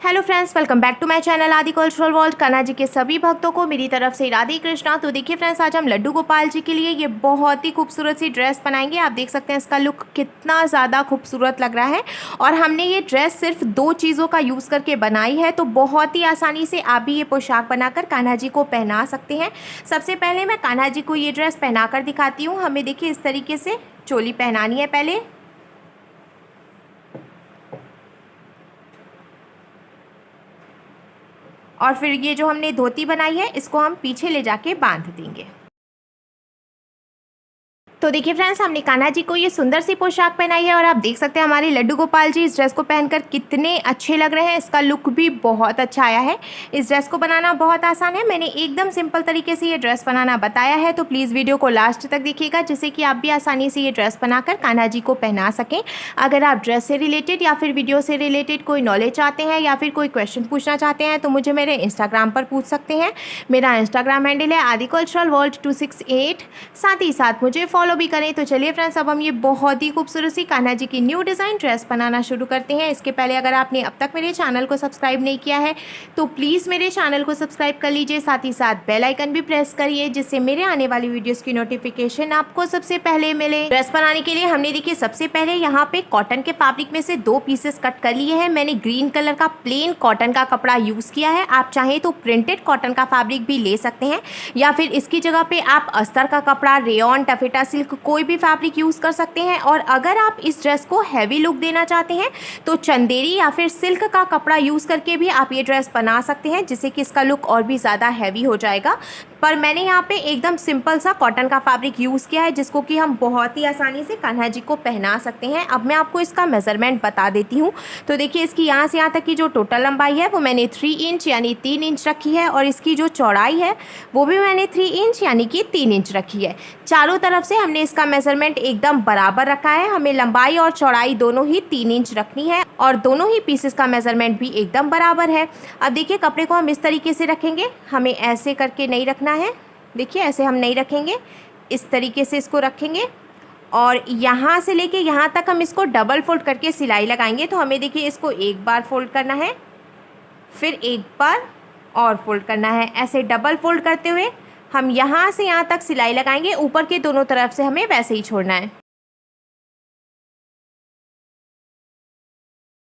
Hello friends, welcome back to my channel Aadi cultural world. Kanha ji के सभी भक्तों को मेरी तरफ से राधे कृष्णा। तो देखिए फ्रेंड्स, आज हम लड्डू गोपाल जी के लिए ये बहुत ही खूबसूरत सी ड्रेस बनाएंगे। आप देख सकते हैं इसका लुक कितना ज़्यादा खूबसूरत लग रहा है। और हमने ये ड्रेस सिर्फ 2 चीज़ों का यूज़ करके बनाई है, तो बहुत ही आसानी से आप भी ये पोशाक बनाकर कान्हा जी को पहना सकते हैं। सबसे पहले मैं कान्हा जी को ये ड्रेस पहना कर दिखाती हूँ। हमें देखिए इस तरीके से चोली पहनानी है पहले, और फिर ये जो हमने धोती बनाई है इसको हम पीछे ले जाके बांध देंगे। तो देखिए फ्रेंड्स, हमने कान्हा जी को ये सुंदर सी पोशाक पहनाई है और आप देख सकते हैं हमारे लड्डू गोपाल जी इस ड्रेस को पहनकर कितने अच्छे लग रहे हैं। इसका लुक भी बहुत अच्छा आया है। इस ड्रेस को बनाना बहुत आसान है। मैंने एकदम सिंपल तरीके से ये ड्रेस बनाना बताया है, तो प्लीज़ वीडियो को लास्ट तक देखिएगा, जिससे कि आप भी आसानी से ये ड्रेस बनाकर कान्हा जी को पहना सकें। अगर आप ड्रेस से रिलेटेड या फिर वीडियो से रिलेटेड कोई नॉलेज चाहते हैं या फिर कोई क्वेश्चन पूछना चाहते हैं तो मुझे मेरे इंस्टाग्राम पर पूछ सकते हैं। मेरा इंस्टाग्राम हैंडल है आदि कल्चरल वर्ल्ड 268। साथ ही साथ मुझे फॉलो भी करें। तो चलिए फ्रेंड्स, अब हम ये बहुत ही खूबसूरत सी कान्हा जी की न्यू डिज़ाइन ड्रेस बनाना शुरू करते हैं। इसके पहले अगर आपने अब तक मेरे चैनल को सब्सक्राइब नहीं किया है तो प्लीज़ मेरे चैनल को सब्सक्राइब कर लीजिए। साथ ही साथ बेल आइकन भी प्रेस करिए, जिससे मेरे आने वाली वीडियोस की नोटिफिकेशन आपको सबसे पहले मिले। ड्रेस बनाने के लिए हमने देखिए सबसे पहले यहाँ पे कॉटन के फैब्रिक में से 2 पीसेस कट कर लिए हैं। मैंने ग्रीन कलर का प्लेन कॉटन का कपड़ा यूज़ किया है। आप चाहें तो प्रिंटेड कॉटन का फैब्रिक भी ले सकते हैं, या फिर इसकी जगह पे आप अस्तर का कपड़ा, रेयॉन, टफेटा सिल्क, कोई भी फैब्रिक यूज़ कर सकते हैं। और अगर आप इस ड्रेस को हैवी लुक देना चाहते हैं तो चंदेरी या फिर सिल्क का कपड़ा यूज़ करके भी आप ये ड्रेस बना सकते हैं, जिससे कि इसका लुक और भी ज़्यादा हैवी हो जाएगा। पर मैंने यहाँ पे एकदम सिंपल सा कॉटन का फैब्रिक यूज़ किया है, जिसको कि हम बहुत ही आसानी से कान्हा जी को पहना सकते हैं। अब मैं आपको इसका मेज़रमेंट बता देती हूँ। तो देखिए, इसकी यहाँ से यहाँ तक की जो टोटल लंबाई है वो मैंने 3 इंच यानी 3 इंच रखी है, और इसकी जो चौड़ाई है वो भी मैंने 3 इंच यानी कि 3 इंच रखी है। चारों तरफ से हमने इसका मेज़रमेंट एकदम बराबर रखा है। हमें लंबाई और चौड़ाई दोनों ही 3 इंच रखनी है, और दोनों ही पीसेस का मेज़रमेंट भी एकदम बराबर है। अब देखिए, कपड़े को हम इस तरीके से रखेंगे। हमें ऐसे करके नहीं रखना है। देखिए, ऐसे हम नहीं रखेंगे, इस तरीके से इसको रखेंगे, और यहाँ से लेके यहाँ तक हम इसको डबल फोल्ड करके सिलाई लगाएंगे। तो हमें देखिए इसको एक बार फोल्ड करना है, फिर एक बार और फोल्ड करना है। ऐसे डबल फोल्ड करते हुए हम यहाँ से यहाँ तक सिलाई लगाएंगे। ऊपर के दोनों तरफ से हमें वैसे ही छोड़ना है।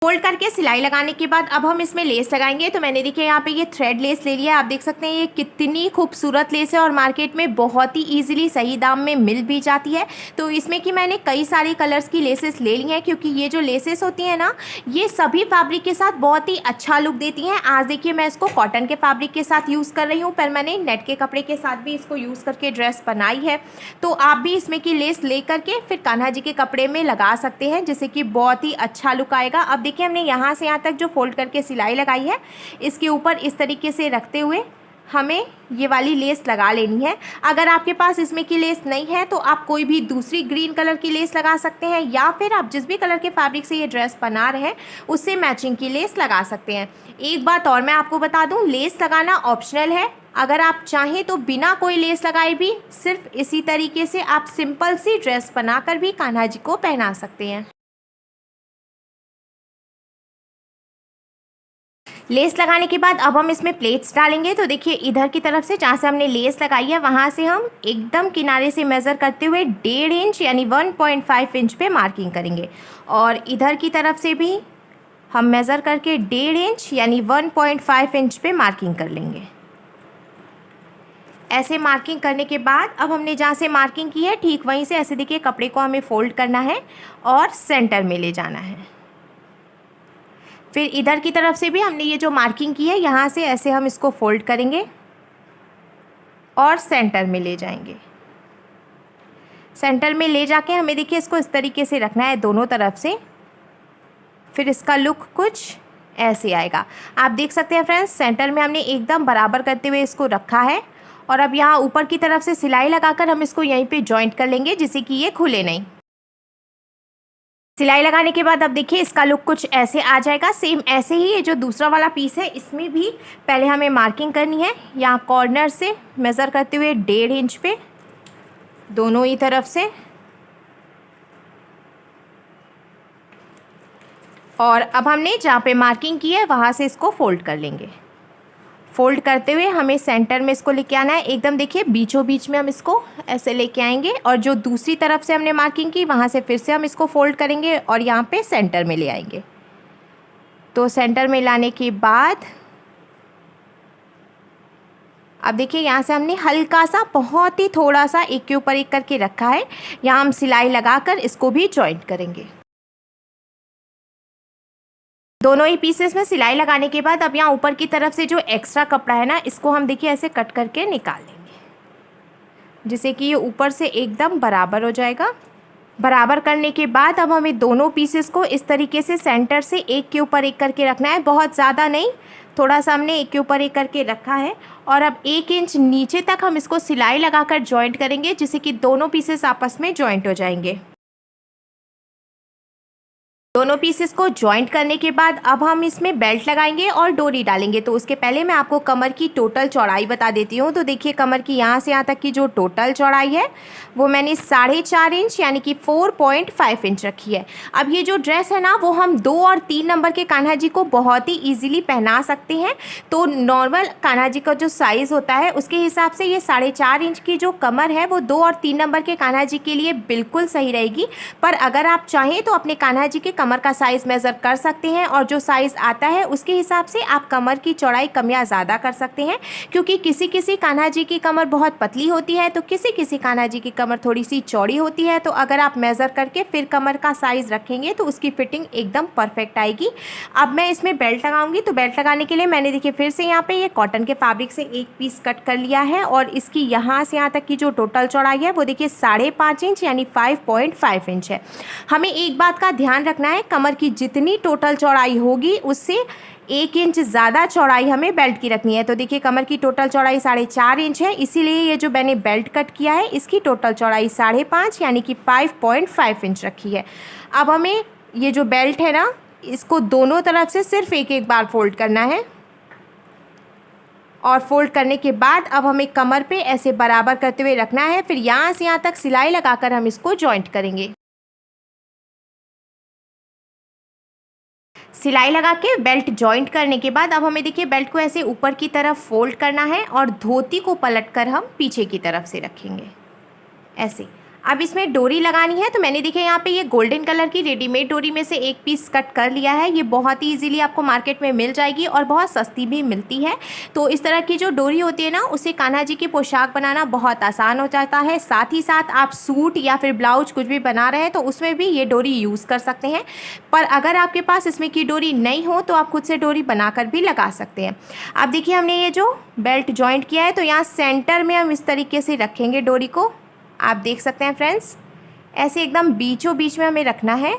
फोल्ड करके सिलाई लगाने के बाद अब हम इसमें लेस लगाएंगे। तो मैंने देखिए यहाँ पे ये थ्रेड लेस ले लिया है। आप देख सकते हैं ये कितनी खूबसूरत लेस है, और मार्केट में बहुत ही इजीली सही दाम में मिल भी जाती है। तो इसमें कि मैंने कई सारे कलर्स की लेसेस ले ली हैं, क्योंकि ये जो लेसेस होती हैं ना, ये सभी फैब्रिक के साथ बहुत ही अच्छा लुक देती हैं। आज देखिए मैं इसको कॉटन के फैब्रिक के साथ यूज़ कर रही हूँ, पर मैंने नेट के कपड़े के साथ भी इसको यूज़ करके ड्रेस बनाई है। तो आप भी इसमें की लेस ले करके फिर कान्हा जी के कपड़े में लगा सकते हैं, जिससे कि बहुत ही अच्छा लुक आएगा। अब देखिए, हमने यहाँ से यहाँ तक जो फोल्ड करके सिलाई लगाई है, इसके ऊपर इस तरीके से रखते हुए हमें ये वाली लेस लगा लेनी है। अगर आपके पास इसमें की लेस नहीं है तो आप कोई भी दूसरी ग्रीन कलर की लेस लगा सकते हैं, या फिर आप जिस भी कलर के फैब्रिक से ये ड्रेस बना रहे हैं उससे मैचिंग की लेस लगा सकते हैं। एक बात और मैं आपको बता दूं, लेस लगाना ऑप्शनल है। अगर आप चाहें तो बिना कोई लेस लगाए भी सिर्फ इसी तरीके से आप सिंपल सी ड्रेस बनाकर भी कान्हा जी को पहना सकते हैं। लेस लगाने के बाद अब हम इसमें प्लेट्स डालेंगे। तो देखिए, इधर की तरफ से जहाँ से हमने लेस लगाई है वहाँ से हम एकदम किनारे से मेज़र करते हुए 1.5 इंच यानी 1.5 इंच पे मार्किंग करेंगे, और इधर की तरफ से भी हम मेज़र करके 1.5 इंच यानी 1.5 इंच पे मार्किंग कर लेंगे। ऐसे मार्किंग करने के बाद अब हमने जहाँ से मार्किंग की है ठीक वहीं से ऐसे देखिए कपड़े को हमें फोल्ड करना है और सेंटर में ले जाना है। फिर इधर की तरफ से भी हमने ये जो मार्किंग की है यहाँ से ऐसे हम इसको फोल्ड करेंगे और सेंटर में ले जाएंगे। सेंटर में ले जाके हमें देखिए इसको इस तरीके से रखना है दोनों तरफ से। फिर इसका लुक कुछ ऐसे आएगा। आप देख सकते हैं फ्रेंड्स, सेंटर में हमने एकदम बराबर करते हुए इसको रखा है, और अब यहाँ ऊपर की तरफ से सिलाई लगाकर हम इसको यहीं पे जॉइंट कर लेंगे, जिससे कि ये खुले नहीं। सिलाई लगाने के बाद अब देखिए इसका लुक कुछ ऐसे आ जाएगा। सेम ऐसे ही ये जो दूसरा वाला पीस है इसमें भी पहले हमें मार्किंग करनी है। यहाँ कॉर्नर से मेज़र करते हुए 1.5 इंच पे दोनों ही तरफ से और अब हमने जहाँ पे मार्किंग की है वहाँ से इसको फोल्ड कर लेंगे। फोल्ड करते हुए हमें सेंटर में इसको लेके आना है, एकदम देखिए बीचों बीच में हम इसको ऐसे लेके आएंगे और जो दूसरी तरफ से हमने मार्किंग की वहाँ से फिर से हम इसको फोल्ड करेंगे और यहाँ पे सेंटर में ले आएंगे। तो सेंटर में लाने के बाद अब देखिए यहाँ से हमने हल्का सा, बहुत ही थोड़ा सा एक के ऊपर एक करके रखा है। यहाँ हम सिलाई लगाकर इसको भी जॉइंट करेंगे। दोनों ही पीसेस में सिलाई लगाने के बाद अब यहाँ ऊपर की तरफ से जो एक्स्ट्रा कपड़ा है ना, इसको हम देखिए ऐसे कट करके निकाल लेंगे, जिससे कि ये ऊपर से एकदम बराबर हो जाएगा। बराबर करने के बाद अब हमें दोनों पीसेस को इस तरीके से सेंटर से एक के ऊपर एक करके रखना है, बहुत ज़्यादा नहीं, थोड़ा सा हमने एक के ऊपर एक करके रखा है। और अब 1 इंच नीचे तक हम इसको सिलाई लगाकर जॉइंट करेंगे, जिससे कि दोनों पीसेस आपस में जॉइंट हो जाएंगे। दोनों पीसेस को जॉइंट करने के बाद अब हम इसमें बेल्ट लगाएंगे और डोरी डालेंगे। तो उसके पहले मैं आपको कमर की टोटल चौड़ाई बता देती हूँ। तो देखिए कमर की यहाँ से यहाँ तक की जो टोटल चौड़ाई है वो मैंने 4.5 इंच यानी कि 4.5 इंच रखी है। अब ये जो ड्रेस है ना, वो हम 2 और 3 नंबर के कान्हा जी को बहुत ही ईजिली पहना सकते हैं। तो नॉर्मल कान्हा जी का जो साइज़ होता है उसके हिसाब से ये 4.5 इंच की जो कमर है वो 2 और 3 नंबर के कान्हा जी के लिए बिल्कुल सही रहेगी। पर अगर आप चाहें तो अपने कान्हा जी के कमर का साइज़ मेज़र कर सकते हैं और जो साइज़ आता है उसके हिसाब से आप कमर की चौड़ाई कम या ज़्यादा कर सकते हैं। क्योंकि किसी किसी कान्हा जी की कमर बहुत पतली होती है तो किसी किसी कान्हा जी की कमर थोड़ी सी चौड़ी होती है। तो अगर आप मेज़र करके फिर कमर का साइज़ रखेंगे तो उसकी फिटिंग एकदम परफेक्ट आएगी। अब मैं इसमें बेल्ट लगाऊंगी। तो बेल्ट लगाने के लिए मैंने देखिए फिर से यहाँ पे ये कॉटन के फैब्रिक से एक पीस कट कर लिया है और इसकी यहाँ से यहाँ तक की जो टोटल चौड़ाई है वो देखिए 5.5 इंच यानी 5.5 इंच है। हमें एक बात का ध्यान रखना है, कमर की जितनी टोटल चौड़ाई होगी उससे 1 इंच ज़्यादा चौड़ाई हमें बेल्ट की रखनी है। तो देखिए कमर की टोटल चौड़ाई 4.5 इंच है, इसीलिए ये जो मैंने बेल्ट कट किया है इसकी टोटल चौड़ाई 5.5 यानी कि 5.5 इंच रखी है। अब हमें ये जो बेल्ट है ना, इसको दोनों तरफ से सिर्फ एक बार फोल्ड करना है और फोल्ड करने के बाद अब हमें कमर पे ऐसे बराबर करते हुए रखना है। फिर यहाँ से यहाँ तक सिलाई लगाकर हम इसको जॉइंट करेंगे। सिलाई लगा के बेल्ट जॉइंट करने के बाद अब हमें देखिए बेल्ट को ऐसे ऊपर की तरफ फोल्ड करना है और धोती को पलटकर हम पीछे की तरफ से रखेंगे ऐसे। अब इसमें डोरी लगानी है। तो मैंने देखिए यहाँ पे ये गोल्डन कलर की रेडीमेड डोरी में से एक पीस कट कर लिया है। ये बहुत ही इजीली आपको मार्केट में मिल जाएगी और बहुत सस्ती भी मिलती है। तो इस तरह की जो डोरी होती है ना, उससे कान्हा जी की पोशाक बनाना बहुत आसान हो जाता है। साथ ही साथ आप सूट या फिर ब्लाउज कुछ भी बना रहे हैं तो उसमें भी ये डोरी यूज़ कर सकते हैं। पर अगर आपके पास इसमें की डोरी नहीं हो तो आप खुद से डोरी बनाकर भी लगा सकते हैं। अब देखिए हमने ये जो बेल्ट जॉइंट किया है तो यहाँ सेंटर में हम इस तरीके से रखेंगे डोरी को। आप देख सकते हैं फ्रेंड्स, ऐसे एकदम बीचों बीच में हमें रखना है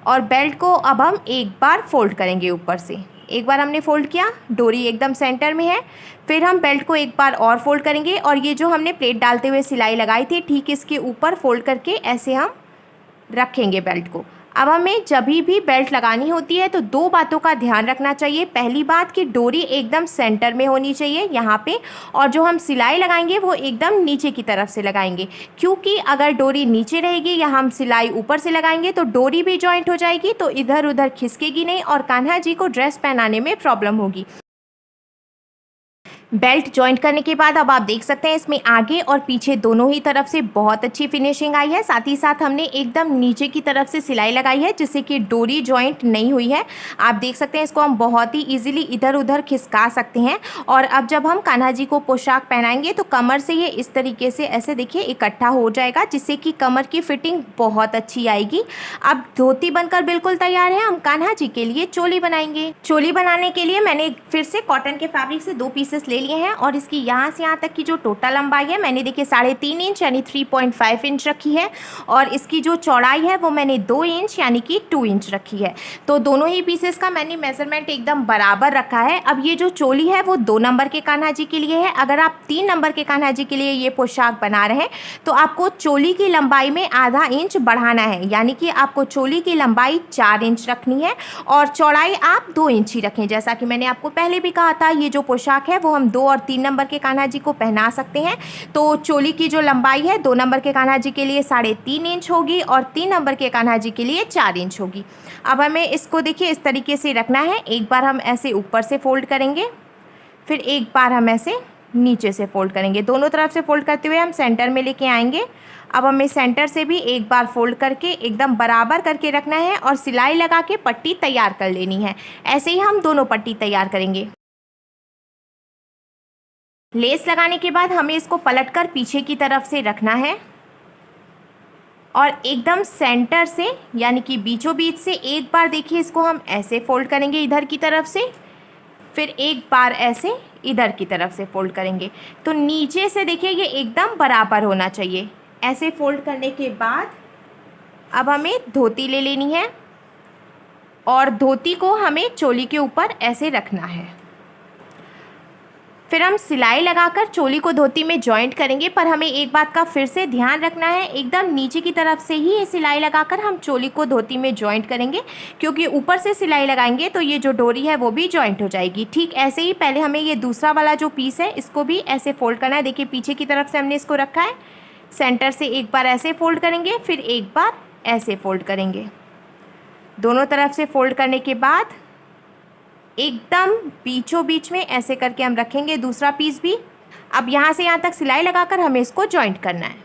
और बेल्ट को अब हम एक बार फोल्ड करेंगे ऊपर से। एक बार हमने फोल्ड किया, डोरी एकदम सेंटर में है, फिर हम बेल्ट को एक बार और फोल्ड करेंगे और ये जो हमने प्लेट डालते हुए सिलाई लगाई थी ठीक इसके ऊपर फोल्ड करके ऐसे हम रखेंगे बेल्ट को। अब हमें जब भी बेल्ट लगानी होती है तो 2 बातों का ध्यान रखना चाहिए। पहली बात कि डोरी एकदम सेंटर में होनी चाहिए यहाँ पे, और जो हम सिलाई लगाएंगे वो एकदम नीचे की तरफ से लगाएंगे। क्योंकि अगर डोरी नीचे रहेगी या हम सिलाई ऊपर से लगाएंगे तो डोरी भी जॉइंट हो जाएगी, तो इधर उधर खिसकेगी नहीं और कान्हा जी को ड्रेस पहनाने में प्रॉब्लम होगी। बेल्ट जॉइंट करने के बाद अब आप देख सकते हैं इसमें आगे और पीछे दोनों ही तरफ से बहुत अच्छी फिनिशिंग आई है। साथ ही साथ हमने एकदम नीचे की तरफ से सिलाई लगाई है जिससे कि डोरी जॉइंट नहीं हुई है। आप देख सकते हैं इसको हम बहुत ही इजीली इधर उधर खिसका सकते हैं। और अब जब हम कान्हा जी को पोशाक पहनाएंगे तो कमर से ये इस तरीके से ऐसे देखिए इकट्ठा हो जाएगा, जिससे कि कमर की फिटिंग बहुत अच्छी आएगी। अब धोती बनकर बिल्कुल तैयार है, हम कान्हा जी के लिए चोली बनाएंगे। चोली बनाने के लिए मैंने फिर से कॉटन के फैब्रिक से 2 पीसेस ले लिए हैं और इसकी यहाँ से यहाँ तक की जो टोटल लंबाई है मैंने देखिए 3.5 इंच यानी 3.5 इंच रखी है और इसकी जो चौड़ाई है वो मैंने 2 इंच यानी कि 2 इंच रखी है। तो दोनों ही पीसेस का मैंने मेजरमेंट एकदम बराबर रखा है। अब ये जो चोली है वो 2 नंबर के कान्हा जी के लिए है। अगर आप 3 नंबर के कान्हा जी के लिए ये पोशाक बना रहे हैं तो आपको चोली की लंबाई में आधा इंच बढ़ाना है, यानी कि आपको चोली की लंबाई 4 इंच रखनी है और चौड़ाई आप 2 इंच ही रखें। जैसा कि मैंने आपको पहले भी कहा था, ये जो पोशाक है वो हम 2 और 3 नंबर के कान्हा जी को पहना सकते हैं। तो चोली की जो लंबाई है 2 नंबर के कान्हा जी के लिए 3.5 इंच होगी और 3 नंबर के कान्हा जी के लिए 4 इंच होगी। अब हमें इसको देखिए इस तरीके से रखना है। एक बार हम ऐसे ऊपर से फोल्ड करेंगे, फिर एक बार हम ऐसे नीचे से फोल्ड करेंगे। दोनों तरफ से फोल्ड करते हुए हम सेंटर में लेके आएंगे। अब हमें सेंटर से भी एक बार फोल्ड करके एकदम बराबर करके रखना है और सिलाई लगा के पट्टी तैयार कर लेनी है। ऐसे ही हम दोनों पट्टी तैयार करेंगे। लेस लगाने के बाद हमें इसको पलटकर पीछे की तरफ से रखना है और एकदम सेंटर से यानी कि बीचों बीच से एक बार देखिए इसको हम ऐसे फोल्ड करेंगे इधर की तरफ से, फिर एक बार ऐसे इधर की तरफ से फोल्ड करेंगे। तो नीचे से देखिए ये एकदम बराबर होना चाहिए। ऐसे फोल्ड करने के बाद अब हमें धोती ले लेनी है और धोती को हमें चोली के ऊपर ऐसे रखना है। फिर हम सिलाई लगाकर चोली को धोती में जॉइंट करेंगे, पर हमें एक बात का फिर से ध्यान रखना है, एकदम नीचे की तरफ से ही ये सिलाई लगाकर हम चोली को धोती में जॉइंट करेंगे, क्योंकि ऊपर से सिलाई लगाएंगे तो ये जो डोरी है वो भी जॉइंट हो जाएगी। ठीक ऐसे ही पहले हमें ये दूसरा वाला जो पीस है इसको भी ऐसे फोल्ड करना है। देखिए पीछे की तरफ से हमने इसको रखा है, सेंटर से एक बार ऐसे फोल्ड करेंगे, फिर एक बार ऐसे फोल्ड करेंगे। दोनों तरफ से फोल्ड करने के बाद एकदम बीचों बीच में ऐसे करके हम रखेंगे दूसरा पीस भी। अब यहाँ से यहाँ तक सिलाई लगाकर हमें इसको जॉइंट करना है।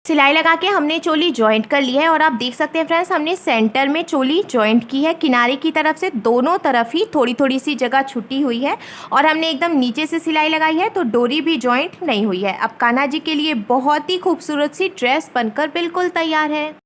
सिलाई लगा के हमने चोली जॉइंट कर ली है और आप देख सकते हैं फ्रेंड्स हमने सेंटर में चोली जॉइंट की है। किनारे की तरफ से दोनों तरफ ही थोड़ी थोड़ी सी जगह छुटी हुई है और हमने एकदम नीचे से सिलाई लगाई है, तो डोरी भी जॉइंट नहीं हुई है। अब कान्हा जी के लिए बहुत ही खूबसूरत सी ड्रेस बनकर बिल्कुल तैयार है।